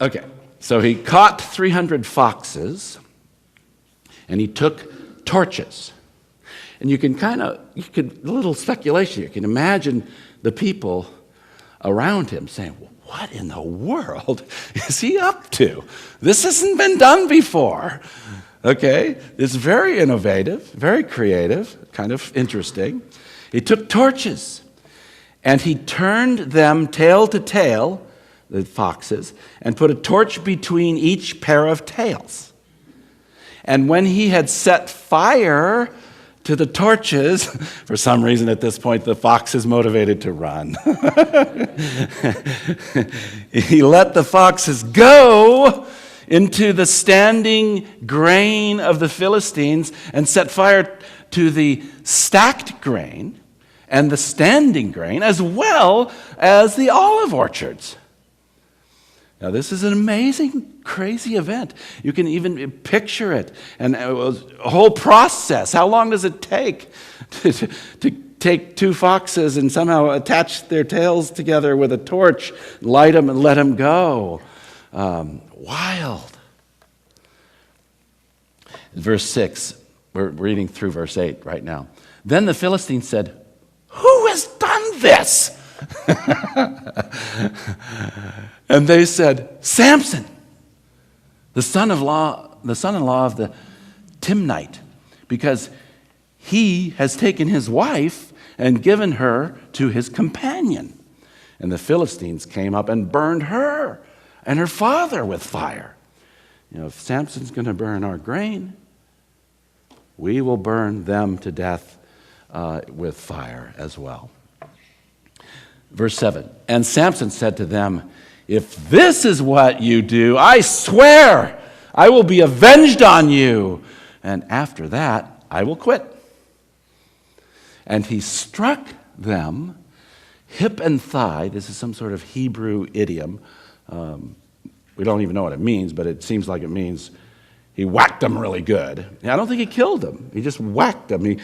Okay, so he caught 300 foxes, and he took torches. And you can a little speculation, you can imagine the people around him saying, what in the world is he up to? This hasn't been done before. Okay, it's very innovative, very creative, kind of interesting. He took torches, and he turned them tail to tail, the foxes, and put a torch between each pair of tails. And when he had set fire to the torches, for some reason at this point the fox is motivated to run. He let the foxes go into the standing grain of the Philistines and set fire to the stacked grain and the standing grain, as well as the olive orchards. Now, this is an amazing, crazy event. You can even picture it. And it was a whole process. How long does it take to take two foxes and somehow attach their tails together with a torch, light them, and let them go? Wild. Verse 6, we're reading through verse 8 right now. Then the Philistines said, "Who has done this?" And they said, "Sampson, the son-in-law of the Timnite, because he has taken his wife and given her to his companion." And the Philistines came up and burned her and her father with fire. If Samson's going to burn our grain, we will burn them to death with fire as well. Verse 7, and Samson said to them, "If this is what you do, I swear I will be avenged on you, and after that I will quit." And he struck them hip and thigh. This is some sort of Hebrew idiom. We don't even know what it means, but it seems like it means he whacked them really good. I don't think he killed them. He just whacked them. He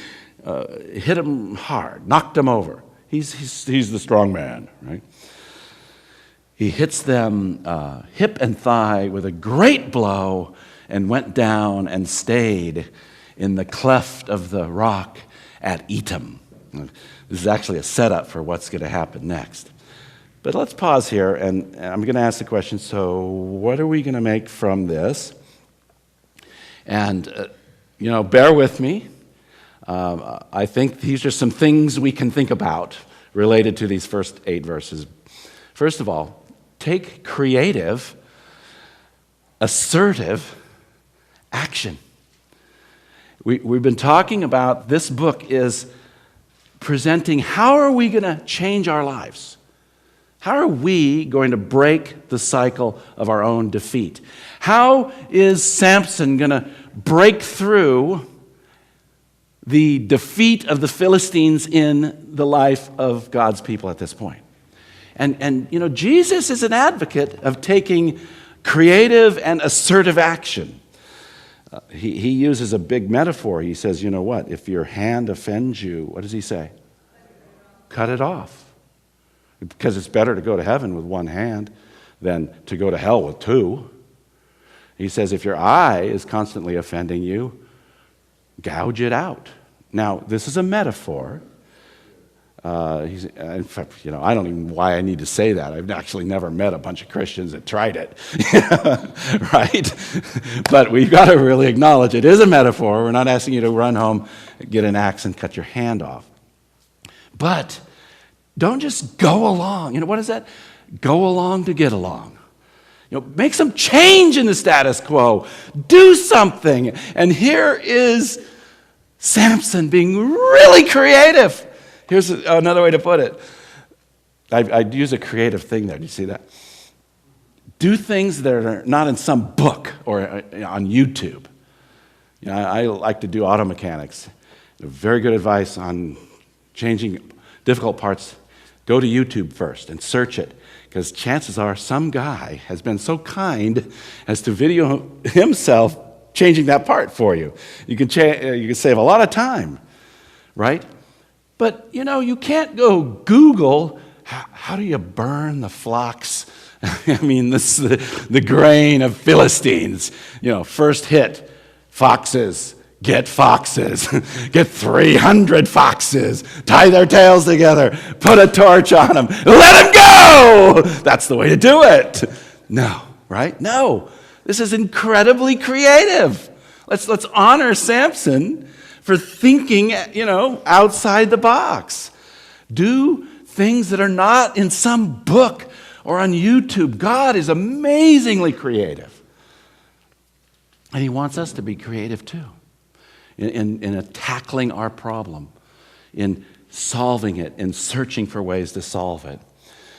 hit them hard, knocked them over. He's the strong man, right? He hits them hip and thigh with a great blow and went down and stayed in the cleft of the rock at Etam. This is actually a setup for what's going to happen next. But let's pause here, and I'm going to ask the question, so what are we going to make from this? And, bear with me. I think these are some things we can think about related to these first 8 verses. First of all, take creative, assertive action. We've been talking about this book is presenting how are we going to change our lives? How are we going to break the cycle of our own defeat? How is Samson going to break through the defeat of the Philistines in the life of God's people at this point? And Jesus is an advocate of taking creative and assertive action. He uses a big metaphor. He says, you know what? If your hand offends you, what does he say? Cut it off. Because it's better to go to heaven with one hand than to go to hell with two. He says, if your eye is constantly offending you, gouge it out. Now, this is a metaphor. In fact, I don't even know why I need to say that. I've actually never met a bunch of Christians that tried it, right? But we've got to really acknowledge it is a metaphor. We're not asking you to run home, get an axe, and cut your hand off. But don't just go along. What is that? Go along to get along. Make some change in the status quo. Do something. And here is Samson being really creative. Here's another way to put it. I'd use a creative thing there. Do you see that? Do things that are not in some book or on YouTube. I like to do auto mechanics. Very good advice on changing difficult parts. Go to YouTube first and search it, because chances are some guy has been so kind as to video himself changing that part for you. You can save a lot of time, right? But, you can't go Google, how do you burn the flock's I mean, this is the grain of Philistines. First hit, foxes. Get foxes. Get 300 foxes. Tie their tails together. Put a torch on them. Let them go! That's the way to do it. No, right? No. This is incredibly creative. Let's honor Samson for thinking, outside the box. Do things that are not in some book or on YouTube. God is amazingly creative. And he wants us to be creative too. In tackling our problem, in solving it, in searching for ways to solve it.